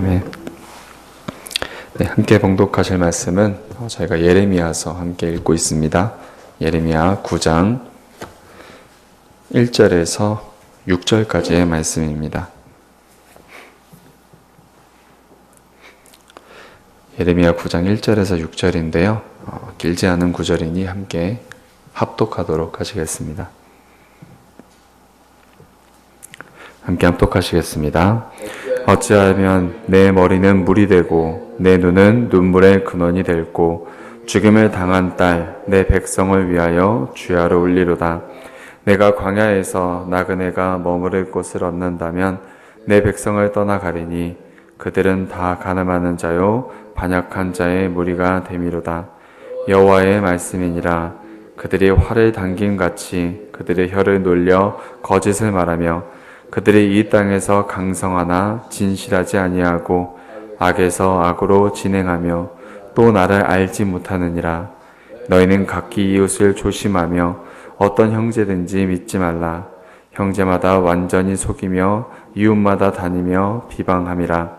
아멘. 네, 함께 봉독하실 말씀은 저희가 예레미야서 함께 읽고 있습니다. 예레미야 9장 1절에서 6절까지의 말씀입니다. 예레미야 9장 1절에서 6절인데요. 길지 않은 구절이니 함께 합독하도록 하시겠습니다. 함께 합독하시겠습니다. 어찌하면 내 머리는 물이 되고 내 눈은 눈물의 근원이 될고 죽임을 당한 딸 내 백성을 위하여 주야로 울리로다. 내가 광야에서 나그네가 머무를 곳을 얻는다면 내 백성을 떠나가리니 그들은 다 가늠하는 자요 반역한 자의 무리가 됨이로다. 여호와의 말씀이니라. 그들이 활을 당김같이 그들의 혀를 놀려 거짓을 말하며 그들이 이 땅에서 강성하나 진실하지 아니하고 악에서 악으로 진행하며 또 나를 알지 못하느니라. 너희는 각기 이웃을 조심하며 어떤 형제든지 믿지 말라. 형제마다 완전히 속이며 이웃마다 다니며 비방함이라.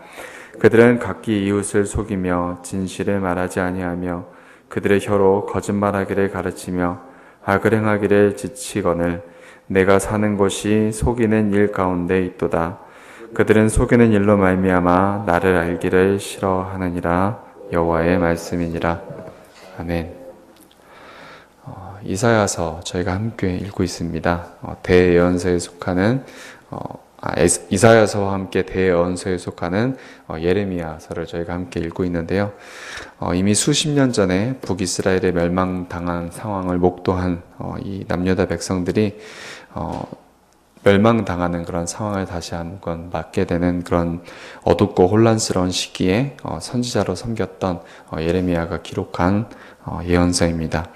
그들은 각기 이웃을 속이며 진실을 말하지 아니하며 그들의 혀로 거짓말하기를 가르치며 악을 행하기를 지치거늘 내가 사는 곳이 속이는 일 가운데 있도다. 그들은 속이는 일로 말미암아 나를 알기를 싫어하느니라. 여호와의 말씀이니라. 아멘. 이사야서 저희가 함께 읽고 있습니다. 대예언서에 속하는 이사야서와 함께 대예언서에 속하는 예레미야서를 저희가 함께 읽고 있는데요. 이미 수십 년 전에 북이스라엘에 멸망당한 상황을 목도한 이 남유다 백성들이 멸망당하는 그런 상황을 다시 한번 맞게 되는 그런 어둡고 혼란스러운 시기에 선지자로 섬겼던 예레미야가 기록한 예언서입니다.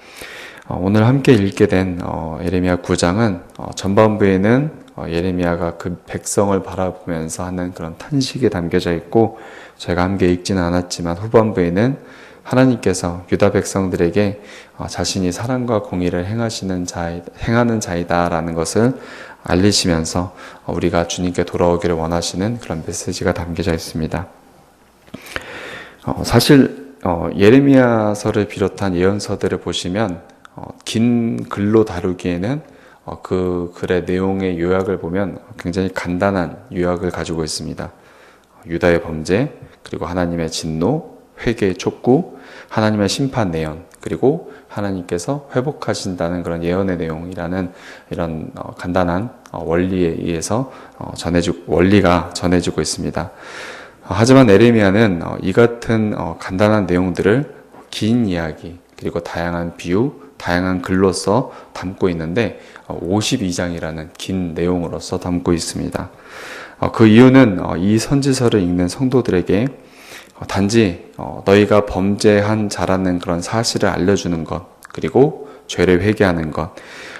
오늘 함께 읽게 된 예레미야 9장은 전반부에는 예레미야가 그 백성을 바라보면서 하는 그런 탄식이 담겨져 있고 저희가 함께 읽지는 않았지만 후반부에는 하나님께서 유다 백성들에게 자신이 사랑과 공의를 행하는 자이다라는 것을 알리시면서 우리가 주님께 돌아오기를 원하시는 그런 메시지가 담겨져 있습니다. 사실 예레미야서를 비롯한 예언서들을 보시면 긴 글로 다루기에는 그 글의 내용의 요약을 보면 굉장히 간단한 요약을 가지고 있습니다. 유다의 범죄, 그리고 하나님의 진노, 회개의 촉구, 하나님의 심판 내용, 그리고 하나님께서 회복하신다는 그런 예언의 내용이라는 이런 간단한 원리에 의해서 원리가 전해지고 있습니다. 하지만 예레미야는 이 같은 간단한 내용들을 긴 이야기, 그리고 다양한 비유, 다양한 글로써 담고 있는데 52장이라는 긴 내용으로서 담고 있습니다. 그 이유는 이 선지서를 읽는 성도들에게 단지 너희가 범죄한 자라는 그런 사실을 알려주는 것, 그리고 죄를 회개하는 것,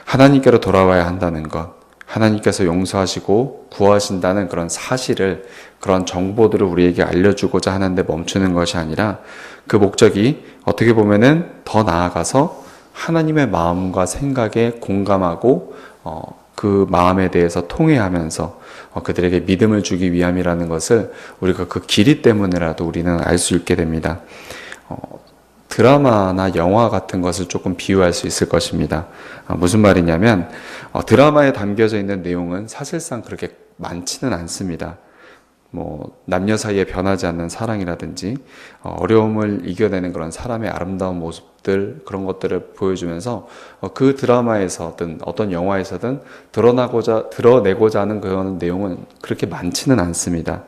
하나님께로 돌아와야 한다는 것, 하나님께서 용서하시고 구하신다는 그런 사실을, 그런 정보들을 우리에게 알려주고자 하는데 멈추는 것이 아니라 그 목적이 어떻게 보면은 더 나아가서 하나님의 마음과 생각에 공감하고 그 마음에 대해서 통회하면서 그들에게 믿음을 주기 위함이라는 것을 우리가 그 길이 때문에라도 우리는 알 수 있게 됩니다. 드라마나 영화 같은 것을 조금 비유할 수 있을 것입니다. 무슨 말이냐면 드라마에 담겨져 있는 내용은 사실상 그렇게 많지는 않습니다. 남녀 사이에 변하지 않는 사랑이라든지 어려움을 이겨내는 그런 사람의 아름다운 모습들, 그런 것들을 보여주면서 그 드라마에서든 어떤 영화에서든 드러내고자 하는 그런 내용은 그렇게 많지는 않습니다.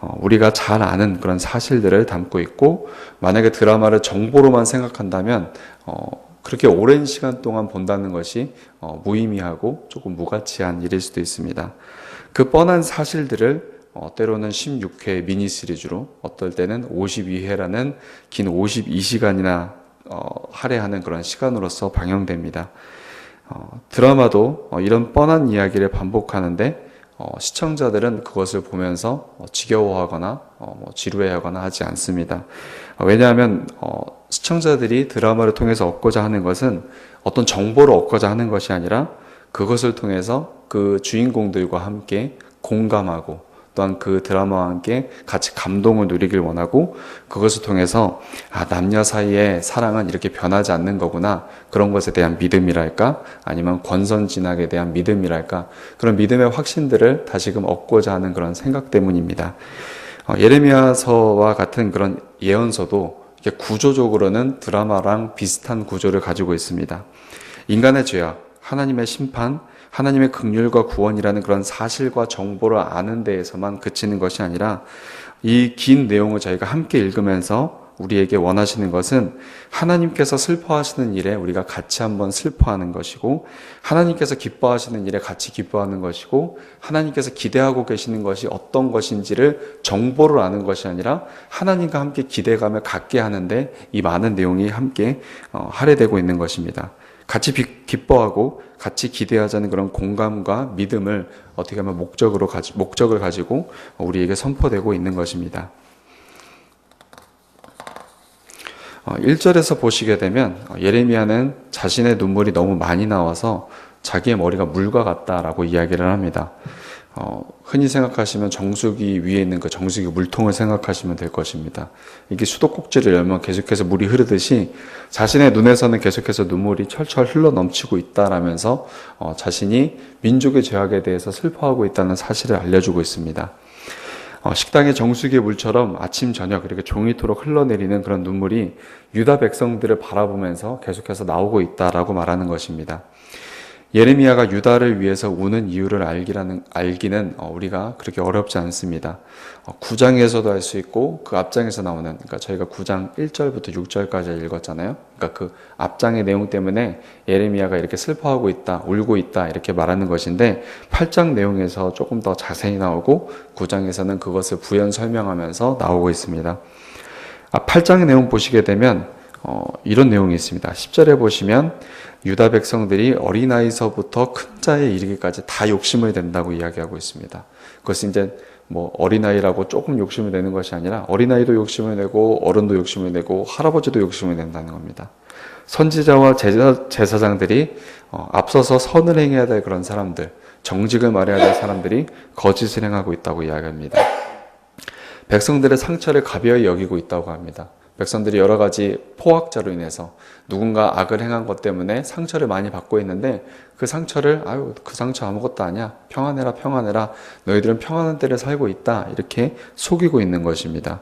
우리가 잘 아는 그런 사실들을 담고 있고, 만약에 드라마를 정보로만 생각한다면 그렇게 오랜 시간 동안 본다는 것이 무의미하고 조금 무가치한 일일 수도 있습니다. 그 뻔한 사실들을 때로는 16회 미니 시리즈로, 어떨 때는 52회라는 긴 52시간이나 할애하는 그런 시간으로서 방영됩니다. 드라마도 이런 뻔한 이야기를 반복하는데 시청자들은 그것을 보면서 지겨워하거나 지루해하거나 하지 않습니다. 왜냐하면 시청자들이 드라마를 통해서 얻고자 하는 것은 어떤 정보를 얻고자 하는 것이 아니라 그것을 통해서 그 주인공들과 함께 공감하고 또한 그 드라마와 함께 같이 감동을 누리길 원하고, 그것을 통해서 남녀 사이의 사랑은 이렇게 변하지 않는 거구나, 그런 것에 대한 믿음이랄까, 아니면 권선징악에 대한 믿음이랄까, 그런 믿음의 확신들을 다시금 얻고자 하는 그런 생각 때문입니다. 예레미야서와 같은 그런 예언서도 이게 구조적으로는 드라마랑 비슷한 구조를 가지고 있습니다. 인간의 죄악, 하나님의 심판, 하나님의 긍휼과 구원이라는 그런 사실과 정보를 아는 데에서만 그치는 것이 아니라, 이 긴 내용을 저희가 함께 읽으면서 우리에게 원하시는 것은 하나님께서 슬퍼하시는 일에 우리가 같이 한번 슬퍼하는 것이고, 하나님께서 기뻐하시는 일에 같이 기뻐하는 것이고, 하나님께서 기대하고 계시는 것이 어떤 것인지를 정보를 아는 것이 아니라 하나님과 함께 기대감을 갖게 하는데 이 많은 내용이 함께 할애되고 있는 것입니다. 같이 기뻐하고 같이 기대하자는 그런 공감과 믿음을 어떻게 하면 목적을 가지고 우리에게 선포되고 있는 것입니다. 1절에서 보시게 되면 예레미야는 자신의 눈물이 너무 많이 나와서 자기의 머리가 물과 같다라고 이야기를 합니다. 흔히 생각하시면 정수기 위에 있는 그 정수기 물통을 생각하시면 될 것입니다. 이게 수도꼭지를 열면 계속해서 물이 흐르듯이 자신의 눈에서는 계속해서 눈물이 철철 흘러 넘치고 있다라면서 자신이 민족의 죄악에 대해서 슬퍼하고 있다는 사실을 알려주고 있습니다. 식당의 정수기의 물처럼 아침 저녁 이렇게 종이토록 흘러내리는 그런 눈물이 유다 백성들을 바라보면서 계속해서 나오고 있다라고 말하는 것입니다. 예레미야가 유다를 위해서 우는 이유를 알기는 우리가 그렇게 어렵지 않습니다. 9장에서도 알 수 있고 그 앞장에서 나오는, 그러니까 저희가 9장 1절부터 6절까지 읽었잖아요. 그러니까 그 앞장의 내용 때문에 예레미야가 이렇게 슬퍼하고 있다, 울고 있다 이렇게 말하는 것인데, 8장 내용에서 조금 더 자세히 나오고 9장에서는 그것을 부연 설명하면서 나오고 있습니다. 8장의 내용 보시게 되면 이런 내용이 있습니다. 10절에 보시면 유다 백성들이 어린아이서부터 큰 자에 이르기까지 다 욕심을 낸다고 이야기하고 있습니다. 그것은 이제 어린아이라고 조금 욕심을 내는 것이 아니라 어린아이도 욕심을 내고 어른도 욕심을 내고 할아버지도 욕심을 낸다는 겁니다. 선지자와 제사장들이 앞서서 선을 행해야 될 그런 사람들, 정직을 말해야 될 사람들이 거짓을 행하고 있다고 이야기합니다. 백성들의 상처를 가벼이 여기고 있다고 합니다. 백성들이 여러 가지 포악자로 인해서 누군가 악을 행한 것 때문에 상처를 많이 받고 있는데, 그 상처를 그 상처 아무것도 아니야, 평안해라, 너희들은 평안한 때를 살고 있다, 이렇게 속이고 있는 것입니다.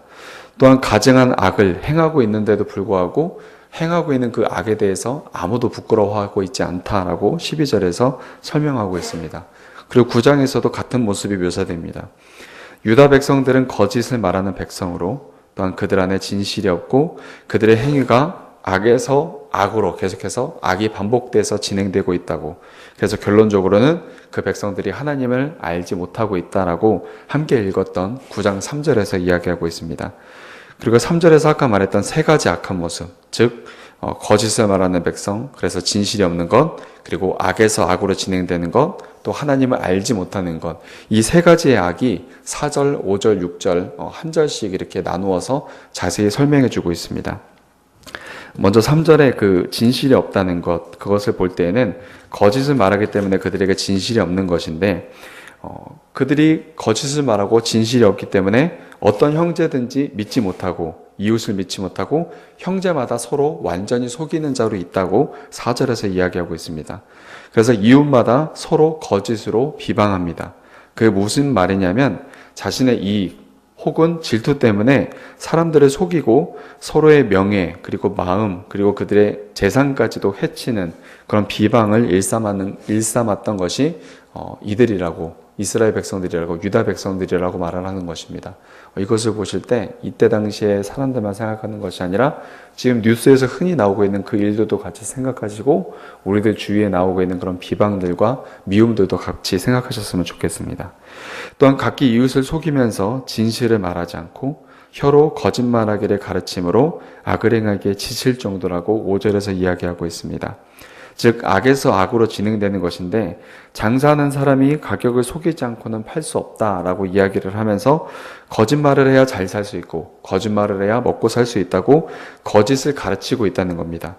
또한 가증한 악을 행하고 있는데도 불구하고 행하고 있는 그 악에 대해서 아무도 부끄러워하고 있지 않다라고 12절에서 설명하고 있습니다. 그리고 9장에서도 같은 모습이 묘사됩니다. 유다 백성들은 거짓을 말하는 백성으로, 또한 그들 안에 진실이 없고 그들의 행위가 악에서 악으로 계속해서 악이 반복돼서 진행되고 있다고, 그래서 결론적으로는 그 백성들이 하나님을 알지 못하고 있다라고 함께 읽었던 9장 3절에서 이야기하고 있습니다. 그리고 3절에서 아까 말했던 세 가지 악한 모습, 즉 거짓을 말하는 백성, 그래서 진실이 없는 것, 그리고 악에서 악으로 진행되는 것, 또 하나님을 알지 못하는 것, 이 세 가지의 악이 4절, 5절, 6절 한 절씩 이렇게 나누어서 자세히 설명해 주고 있습니다. 먼저 3절에 그 진실이 없다는 것, 그것을 볼 때에는 거짓을 말하기 때문에 그들에게 진실이 없는 것인데, 그들이 거짓을 말하고 진실이 없기 때문에 어떤 형제든지 믿지 못하고 이웃을 믿지 못하고 형제마다 서로 완전히 속이는 자로 있다고 4절에서 이야기하고 있습니다. 그래서 이웃마다 서로 거짓으로 비방합니다. 그게 무슨 말이냐면 자신의 이익 혹은 질투 때문에 사람들을 속이고 서로의 명예 그리고 마음 그리고 그들의 재산까지도 해치는 그런 비방을 일삼았던 것이 이들이라고, 이스라엘 백성들이라고, 유다 백성들이라고 말을 하는 것입니다. 이것을 보실 때 이때 당시에 사람들만 생각하는 것이 아니라 지금 뉴스에서 흔히 나오고 있는 그 일들도 같이 생각하시고 우리들 주위에 나오고 있는 그런 비방들과 미움들도 같이 생각하셨으면 좋겠습니다. 또한 각기 이웃을 속이면서 진실을 말하지 않고 혀로 거짓말하기를 가르침으로 악을 행하기에 지칠 정도라고 5절에서 이야기하고 있습니다. 즉 악에서 악으로 진행되는 것인데, 장사하는 사람이 가격을 속이지 않고는 팔 수 없다라고 이야기를 하면서 거짓말을 해야 잘 살 수 있고 거짓말을 해야 먹고 살 수 있다고 거짓을 가르치고 있다는 겁니다.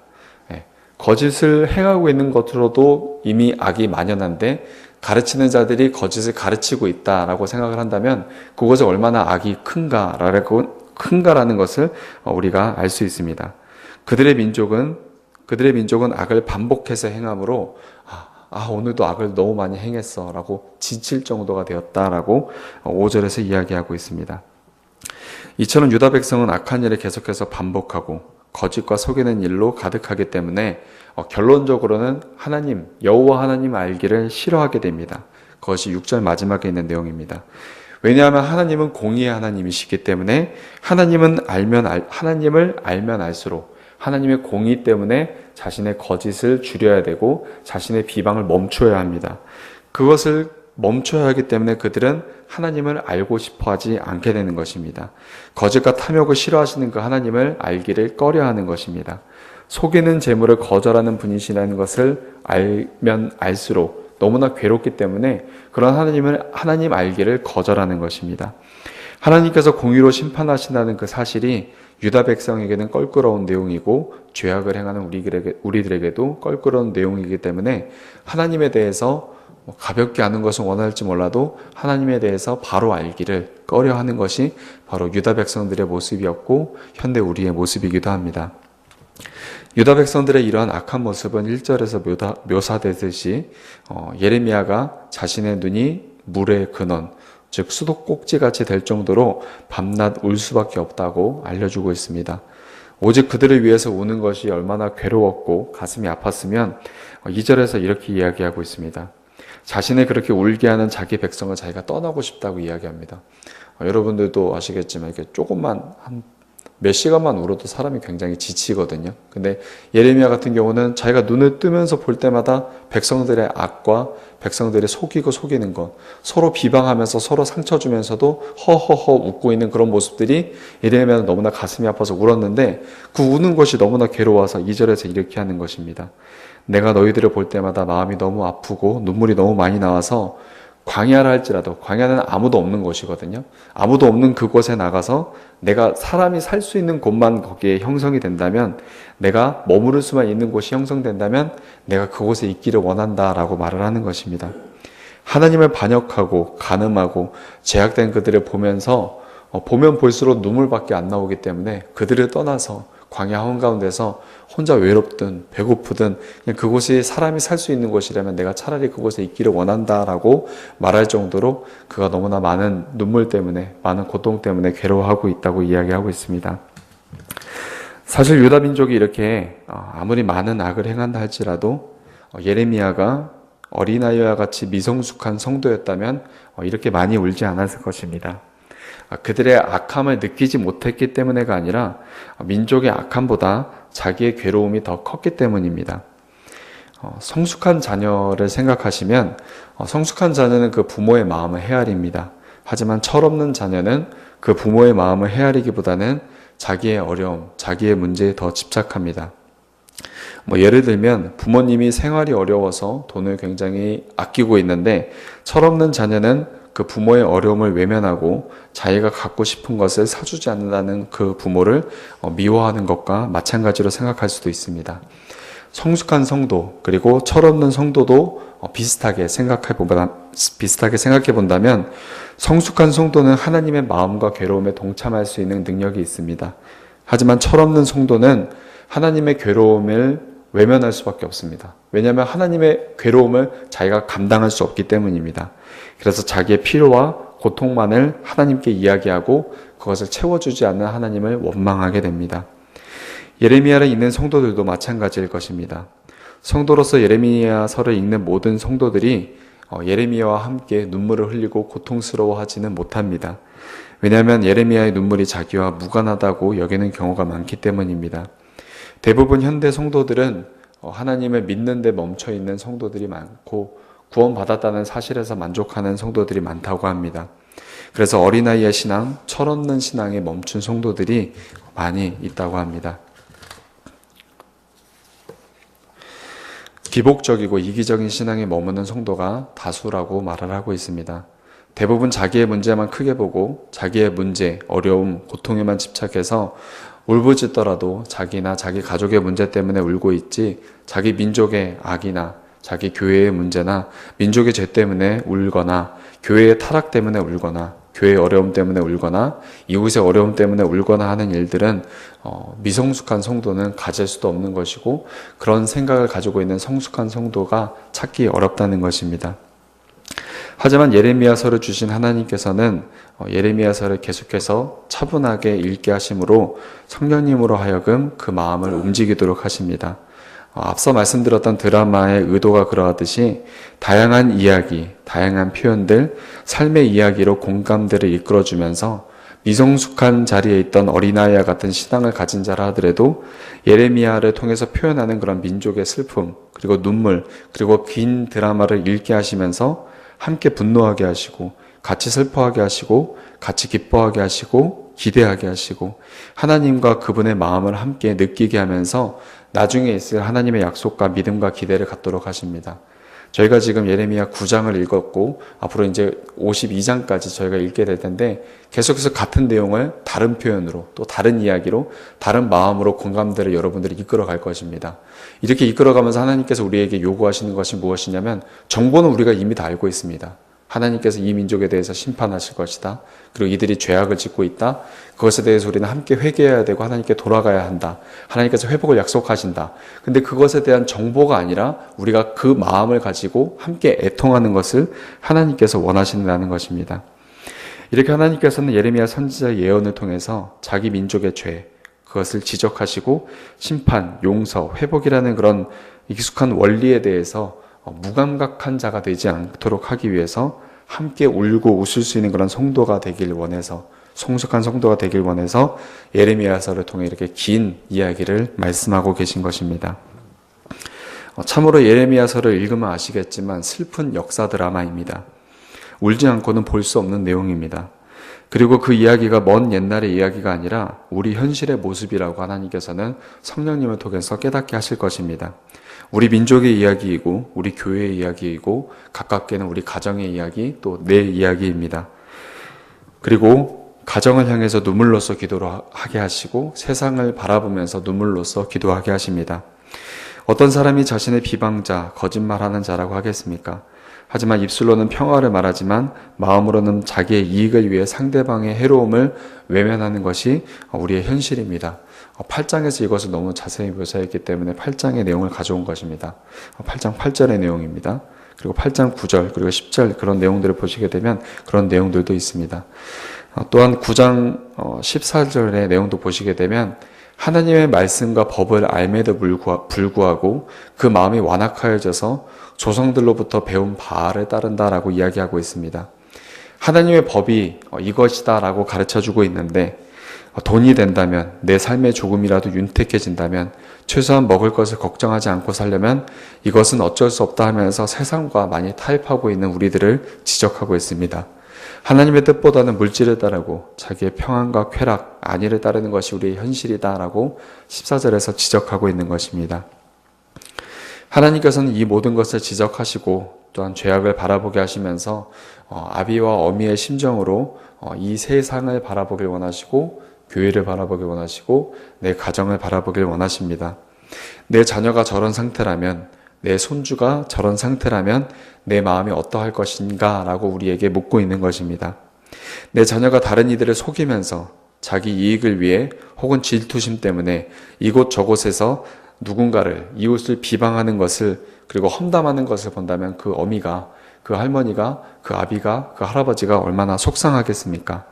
거짓을 행하고 있는 것으로도 이미 악이 만연한데 가르치는 자들이 거짓을 가르치고 있다라고 생각을 한다면 그것이 얼마나 악이 큰가라는 것을 우리가 알 수 있습니다. 그들의 민족은 악을 반복해서 행함으로 오늘도 악을 너무 많이 행했어 라고 지칠 정도가 되었다라고 5절에서 이야기하고 있습니다. 이처럼 유다 백성은 악한 일을 계속해서 반복하고 거짓과 속이는 일로 가득하기 때문에 결론적으로는 여호와 하나님 알기를 싫어하게 됩니다. 그것이 6절 마지막에 있는 내용입니다. 왜냐하면 하나님은 공의의 하나님이시기 때문에 하나님을 알면 알수록 하나님의 공의 때문에 자신의 거짓을 줄여야 되고 자신의 비방을 멈춰야 합니다. 그것을 멈춰야 하기 때문에 그들은 하나님을 알고 싶어 하지 않게 되는 것입니다. 거짓과 탐욕을 싫어하시는 그 하나님을 알기를 꺼려하는 것입니다. 속이는 재물을 거절하는 분이시라는 것을 알면 알수록 너무나 괴롭기 때문에 그런 하나님 알기를 거절하는 것입니다. 하나님께서 공의로 심판하신다는 그 사실이 유다 백성에게는 껄끄러운 내용이고 죄악을 행하는 우리들에게도 껄끄러운 내용이기 때문에 하나님에 대해서 가볍게 아는 것은 원할지 몰라도 하나님에 대해서 바로 알기를 꺼려하는 것이 바로 유다 백성들의 모습이었고 현대 우리의 모습이기도 합니다. 유다 백성들의 이러한 악한 모습은 1절에서 묘사되듯이 예레미야가 자신의 눈이 물의 근원, 즉 수도꼭지같이 될 정도로 밤낮 울 수밖에 없다고 알려주고 있습니다. 오직 그들을 위해서 우는 것이 얼마나 괴로웠고 가슴이 아팠으면 2절에서 이렇게 이야기하고 있습니다. 자신을 그렇게 울게 하는 자기 백성을 자기가 떠나고 싶다고 이야기합니다. 여러분들도 아시겠지만 이렇게 조금만 한 몇 시간만 울어도 사람이 굉장히 지치거든요. 근데 예레미야 같은 경우는 자기가 눈을 뜨면서 볼 때마다 백성들의 악과 백성들이 속이고 속이는 것, 서로 비방하면서 서로 상처 주면서도 허허허 웃고 있는 그런 모습들이 예레미야는 너무나 가슴이 아파서 울었는데 그 우는 것이 너무나 괴로워서 2절에서 이렇게 하는 것입니다. 내가 너희들을 볼 때마다 마음이 너무 아프고 눈물이 너무 많이 나와서 광야라 할지라도, 광야는 아무도 없는 곳이거든요. 아무도 없는 그곳에 나가서 내가 사람이 살 수 있는 곳만 거기에 형성이 된다면, 내가 머무를 수만 있는 곳이 형성된다면 내가 그곳에 있기를 원한다라고 말을 하는 것입니다. 하나님을 반역하고 간음하고 제약된 그들을 보면서 보면 볼수록 눈물밖에 안 나오기 때문에 그들을 떠나서 광야 한가운데서 혼자 외롭든 배고프든 그냥 그곳이 사람이 살 수 있는 곳이라면 내가 차라리 그곳에 있기를 원한다라고 말할 정도로 그가 너무나 많은 눈물 때문에, 많은 고통 때문에 괴로워하고 있다고 이야기하고 있습니다. 사실 유다 민족이 이렇게 아무리 많은 악을 행한다 할지라도 예레미야가 어린아이와 같이 미성숙한 성도였다면 이렇게 많이 울지 않았을 것입니다. 그들의 악함을 느끼지 못했기 때문에가 아니라 민족의 악함보다 자기의 괴로움이 더 컸기 때문입니다. 성숙한 자녀를 생각하시면 성숙한 자녀는 그 부모의 마음을 헤아립니다. 하지만 철없는 자녀는 그 부모의 마음을 헤아리기보다는 자기의 어려움, 자기의 문제에 더 집착합니다. 예를 들면 부모님이 생활이 어려워서 돈을 굉장히 아끼고 있는데 철없는 자녀는 그 부모의 어려움을 외면하고 자기가 갖고 싶은 것을 사주지 않는다는 그 부모를 미워하는 것과 마찬가지로 생각할 수도 있습니다. 성숙한 성도 그리고 철없는 성도도 비슷하게 생각해 본다면 성숙한 성도는 하나님의 마음과 괴로움에 동참할 수 있는 능력이 있습니다. 하지만 철없는 성도는 하나님의 괴로움을 외면할 수밖에 없습니다. 왜냐하면 하나님의 괴로움을 자기가 감당할 수 없기 때문입니다. 그래서 자기의 필요와 고통만을 하나님께 이야기하고 그것을 채워주지 않는 하나님을 원망하게 됩니다. 예레미야를 읽는 성도들도 마찬가지일 것입니다. 성도로서 예레미야서를 읽는 모든 성도들이 예레미야와 함께 눈물을 흘리고 고통스러워하지는 못합니다. 왜냐하면 예레미야의 눈물이 자기와 무관하다고 여기는 경우가 많기 때문입니다. 대부분 현대 성도들은 하나님을 믿는 데 멈춰있는 성도들이 많고 구원받았다는 사실에서 만족하는 성도들이 많다고 합니다. 그래서 어린아이의 신앙, 철없는 신앙에 멈춘 성도들이 많이 있다고 합니다. 기복적이고 이기적인 신앙에 머무는 성도가 다수라고 말을 하고 있습니다. 대부분 자기의 문제만 크게 보고 자기의 문제, 어려움, 고통에만 집착해서 울부짖더라도 자기나 자기 가족의 문제 때문에 울고 있지 자기 민족의 악이나 자기 교회의 문제나 민족의 죄 때문에 울거나 교회의 타락 때문에 울거나 교회의 어려움 때문에 울거나 이웃의 어려움 때문에 울거나 하는 일들은 미성숙한 성도는 가질 수도 없는 것이고 그런 생각을 가지고 있는 성숙한 성도가 찾기 어렵다는 것입니다. 하지만 예레미야서를 주신 하나님께서는 예레미야서를 계속해서 차분하게 읽게 하심으로 성령님으로 하여금 그 마음을 움직이도록 하십니다. 앞서 말씀드렸던 드라마의 의도가 그러하듯이 다양한 이야기, 다양한 표현들, 삶의 이야기로 공감대를 이끌어주면서 미성숙한 자리에 있던 어린아이와 같은 신앙을 가진 자라 하더라도 예레미야를 통해서 표현하는 그런 민족의 슬픔, 그리고 눈물, 그리고 긴 드라마를 읽게 하시면서 함께 분노하게 하시고 같이 슬퍼하게 하시고 같이 기뻐하게 하시고 기대하게 하시고 하나님과 그분의 마음을 함께 느끼게 하면서 나중에 있을 하나님의 약속과 믿음과 기대를 갖도록 하십니다. 저희가 지금 예레미야 9장을 읽었고 앞으로 이제 52장까지 저희가 읽게 될 텐데 계속해서 같은 내용을 다른 표현으로 또 다른 이야기로 다른 마음으로 공감대를 여러분들이 이끌어 갈 것입니다. 이렇게 이끌어가면서 하나님께서 우리에게 요구하시는 것이 무엇이냐면 정보는 우리가 이미 다 알고 있습니다. 하나님께서 이 민족에 대해서 심판하실 것이다. 그리고 이들이 죄악을 짓고 있다. 그것에 대해서 우리는 함께 회개해야 되고 하나님께 돌아가야 한다. 하나님께서 회복을 약속하신다. 근데 그것에 대한 정보가 아니라 우리가 그 마음을 가지고 함께 애통하는 것을 하나님께서 원하신다는 것입니다. 이렇게 하나님께서는 예레미야 선지자의 예언을 통해서 자기 민족의 죄, 그것을 지적하시고 심판, 용서, 회복이라는 그런 익숙한 원리에 대해서 무감각한 자가 되지 않도록 하기 위해서 함께 울고 웃을 수 있는 그런 성도가 되길 원해서 성숙한 성도가 되길 원해서 예레미야서를 통해 이렇게 긴 이야기를 말씀하고 계신 것입니다. 참으로 예레미야서를 읽으면 아시겠지만 슬픈 역사 드라마입니다. 울지 않고는 볼 수 없는 내용입니다. 그리고 그 이야기가 먼 옛날의 이야기가 아니라 우리 현실의 모습이라고 하나님께서는 성령님을 통해서 깨닫게 하실 것입니다. 우리 민족의 이야기이고 우리 교회의 이야기이고 가깝게는 우리 가정의 이야기 또 내 이야기입니다. 그리고 가정을 향해서 눈물로써 기도를 하게 하시고 세상을 바라보면서 눈물로써 기도하게 하십니다. 어떤 사람이 자신의 비방자, 거짓말하는 자라고 하겠습니까? 하지만 입술로는 평화를 말하지만 마음으로는 자기의 이익을 위해 상대방의 해로움을 외면하는 것이 우리의 현실입니다. 8장에서 이것을 너무 자세히 묘사했기 때문에 8장의 내용을 가져온 것입니다. 8장 8절의 내용입니다. 그리고 8장 9절 그리고 10절 그런 내용들을 보시게 되면 그런 내용들도 있습니다. 또한 9장 14절의 내용도 보시게 되면 하나님의 말씀과 법을 알매도 불구하고 그 마음이 완악하여져서 조상들로부터 배운 바알을 따른다라고 이야기하고 있습니다. 하나님의 법이 이것이다라고 가르쳐주고 있는데 돈이 된다면 내 삶에 조금이라도 윤택해진다면 최소한 먹을 것을 걱정하지 않고 살려면 이것은 어쩔 수 없다 하면서 세상과 많이 타협하고 있는 우리들을 지적하고 있습니다. 하나님의 뜻보다는 물질을 따르고 자기의 평안과 쾌락, 안위를 따르는 것이 우리의 현실이다라고 14절에서 지적하고 있는 것입니다. 하나님께서는 이 모든 것을 지적하시고 또한 죄악을 바라보게 하시면서 아비와 어미의 심정으로 이 세상을 바라보길 원하시고 교회를 바라보길 원하시고 내 가정을 바라보길 원하십니다. 내 자녀가 저런 상태라면 내 손주가 저런 상태라면 내 마음이 어떠할 것인가 라고 우리에게 묻고 있는 것입니다. 내 자녀가 다른 이들을 속이면서 자기 이익을 위해 혹은 질투심 때문에 이곳 저곳에서 누군가를 이웃을 비방하는 것을 그리고 험담하는 것을 본다면 그 어미가 그 할머니가 그 아비가 그 할아버지가 얼마나 속상하겠습니까?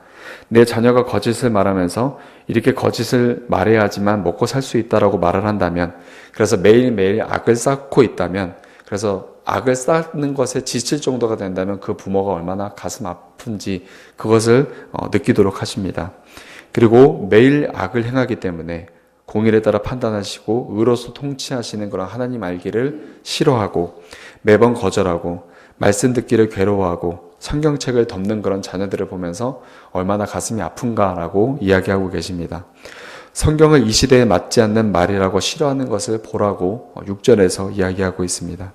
내 자녀가 거짓을 말하면서 이렇게 거짓을 말해야지만 먹고 살 수 있다라고 말을 한다면 그래서 매일매일 악을 쌓고 있다면 그래서 악을 쌓는 것에 지칠 정도가 된다면 그 부모가 얼마나 가슴 아픈지 그것을 느끼도록 하십니다. 그리고 매일 악을 행하기 때문에 공의를 따라 판단하시고 의로서 통치하시는 그런 하나님 알기를 싫어하고 매번 거절하고 말씀 듣기를 괴로워하고 성경책을 덮는 그런 자녀들을 보면서 얼마나 가슴이 아픈가라고 이야기하고 계십니다. 성경을 이 시대에 맞지 않는 말이라고 싫어하는 것을 보라고 6절에서 이야기하고 있습니다.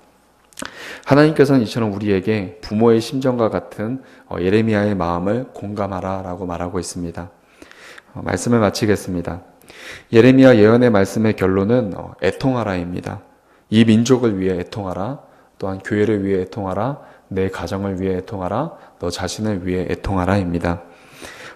하나님께서는 이처럼 우리에게 부모의 심정과 같은 예레미야의 마음을 공감하라 라고 말하고 있습니다. 말씀을 마치겠습니다. 예레미야 예언의 말씀의 결론은 애통하라입니다. 이 민족을 위해 애통하라. 또한 교회를 위해 애통하라. 내 가정을 위해 애통하라. 너 자신을 위해 애통하라입니다.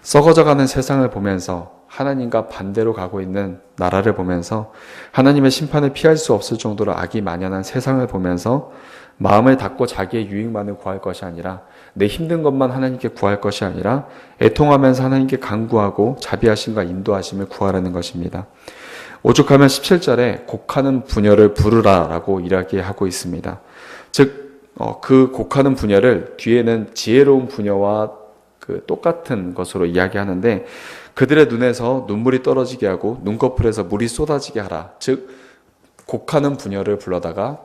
썩어져가는 세상을 보면서 하나님과 반대로 가고 있는 나라를 보면서 하나님의 심판을 피할 수 없을 정도로 악이 만연한 세상을 보면서 마음을 닫고 자기의 유익만을 구할 것이 아니라 내 힘든 것만 하나님께 구할 것이 아니라 애통하면서 하나님께 간구하고 자비하심과 인도하심을 구하라는 것입니다. 오죽하면 17절에 곡하는 분야를 부르라 라고 이야기하고 있습니다. 즉, 그 곡하는 분야를 뒤에는 지혜로운 분야와 그 똑같은 것으로 이야기하는데 그들의 눈에서 눈물이 떨어지게 하고 눈꺼풀에서 물이 쏟아지게 하라. 즉, 곡하는 분야를 불러다가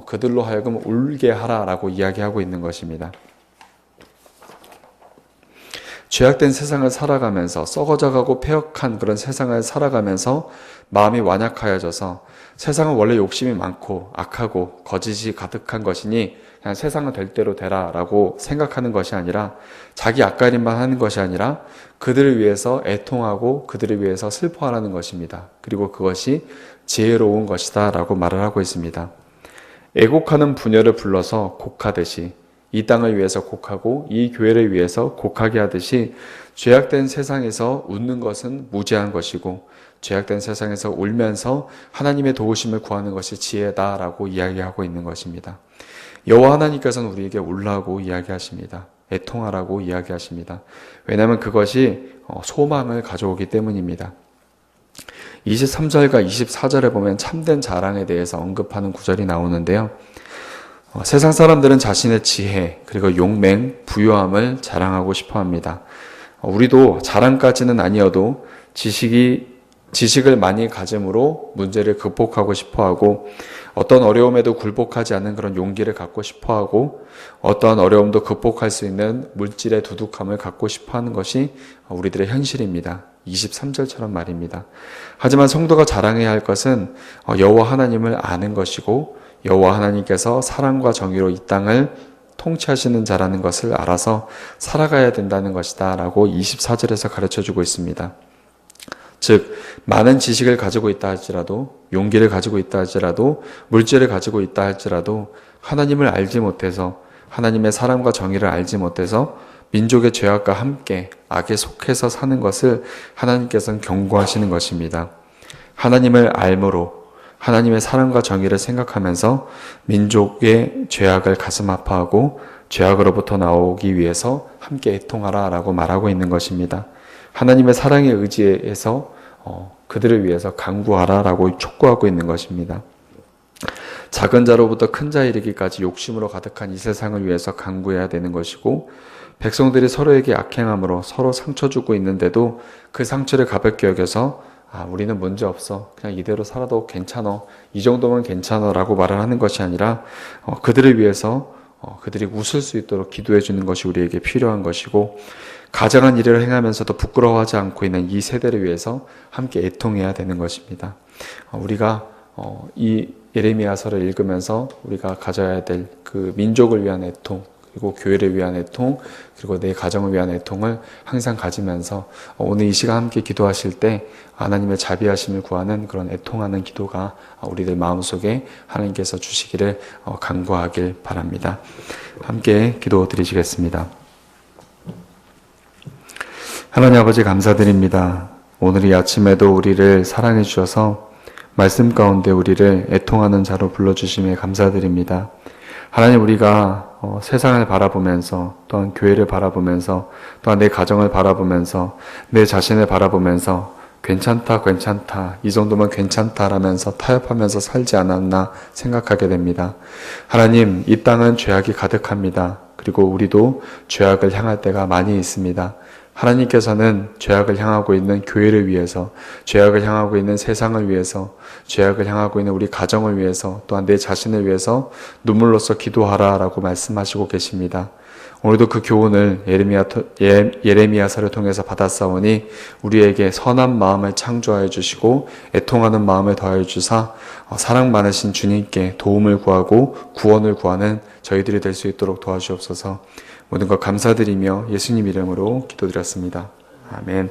그들로 하여금 울게 하라라고 이야기하고 있는 것입니다. 죄악된 세상을 살아가면서 썩어져가고 폐역한 그런 세상을 살아가면서 마음이 완약하여져서 세상은 원래 욕심이 많고 악하고 거짓이 가득한 것이니 그냥 세상은 될 대로 되라라고 생각하는 것이 아니라 자기 앞가림만 하는 것이 아니라 그들을 위해서 애통하고 그들을 위해서 슬퍼하라는 것입니다. 그리고 그것이 지혜로운 것이다 라고 말을 하고 있습니다. 애곡하는 분야를 불러서 곡하듯이 이 땅을 위해서 곡하고 이 교회를 위해서 곡하게 하듯이 죄악된 세상에서 웃는 것은 무죄한 것이고 죄악된 세상에서 울면서 하나님의 도우심을 구하는 것이 지혜다라고 이야기하고 있는 것입니다. 여호와 하나님께서는 우리에게 울라고 이야기하십니다. 애통하라고 이야기하십니다. 왜냐하면 그것이 소망을 가져오기 때문입니다. 23절과 24절에 보면 참된 자랑에 대해서 언급하는 구절이 나오는데요. 세상 사람들은 자신의 지혜 그리고 용맹, 부유함을 자랑하고 싶어 합니다. 우리도 자랑까지는 아니어도 지식을 많이 가짐으로 문제를 극복하고 싶어 하고 어떤 어려움에도 굴복하지 않는 그런 용기를 갖고 싶어 하고 어떠한 어려움도 극복할 수 있는 물질의 두둑함을 갖고 싶어 하는 것이 우리들의 현실입니다. 23절처럼 말입니다. 하지만 성도가 자랑해야 할 것은 여호와 하나님을 아는 것이고 여호와 하나님께서 사랑과 정의로 이 땅을 통치하시는 자라는 것을 알아서 살아가야 된다는 것이다 라고 24절에서 가르쳐주고 있습니다. 즉 많은 지식을 가지고 있다 할지라도 용기를 가지고 있다 할지라도 물질을 가지고 있다 할지라도 하나님을 알지 못해서 하나님의 사랑과 정의를 알지 못해서 민족의 죄악과 함께 악에 속해서 사는 것을 하나님께서는 경고하시는 것입니다. 하나님을 알므로 하나님의 사랑과 정의를 생각하면서 민족의 죄악을 가슴 아파하고 죄악으로부터 나오기 위해서 함께 애통하라 라고 말하고 있는 것입니다. 하나님의 사랑에 의지해서 그들을 위해서 간구하라 라고 촉구하고 있는 것입니다. 작은 자로부터 큰 자 이르기까지 욕심으로 가득한 이 세상을 위해서 간구해야 되는 것이고 백성들이 서로에게 악행함으로 서로 상처 주고 있는데도 그 상처를 가볍게 여겨서 우리는 문제 없어. 그냥 이대로 살아도 괜찮아. 이 정도면 괜찮아 라고 말을 하는 것이 아니라 그들을 위해서 그들이 웃을 수 있도록 기도해 주는 것이 우리에게 필요한 것이고 가장한 일을 행하면서도 부끄러워하지 않고 있는 이 세대를 위해서 함께 애통해야 되는 것입니다. 우리가 이 예레미야서를 읽으면서 우리가 가져야 될 그 민족을 위한 애통 그리고 교회를 위한 애통 그리고 내 가정을 위한 애통을 항상 가지면서 오늘 이 시간 함께 기도하실 때 하나님의 자비하심을 구하는 그런 애통하는 기도가 우리들 마음속에 하나님께서 주시기를 간구하길 바랍니다. 함께 기도 드리시겠습니다. 하나님 아버지 감사드립니다. 오늘 이 아침에도 우리를 사랑해 주셔서 말씀 가운데 우리를 애통하는 자로 불러주심에 감사드립니다. 하나님 우리가 세상을 바라보면서 또한 교회를 바라보면서 또한 내 가정을 바라보면서 내 자신을 바라보면서 괜찮다 이 정도면 괜찮다라면서 타협하면서 살지 않았나 생각하게 됩니다. 하나님 이 땅은 죄악이 가득합니다. 그리고 우리도 죄악을 향할 때가 많이 있습니다. 하나님께서는 죄악을 향하고 있는 교회를 위해서, 죄악을 향하고 있는 세상을 위해서, 죄악을 향하고 있는 우리 가정을 위해서, 또한 내 자신을 위해서 눈물로써 기도하라 라고 말씀하시고 계십니다. 오늘도 그 교훈을 예레미야서를 통해서 받았사오니 우리에게 선한 마음을 창조하여 주시고 애통하는 마음을 더하여 주사 사랑 많으신 주님께 도움을 구하고 구원을 구하는 저희들이 될 수 있도록 도와주옵소서. 모든 것 감사드리며 예수님 이름으로 기도드렸습니다. 아멘.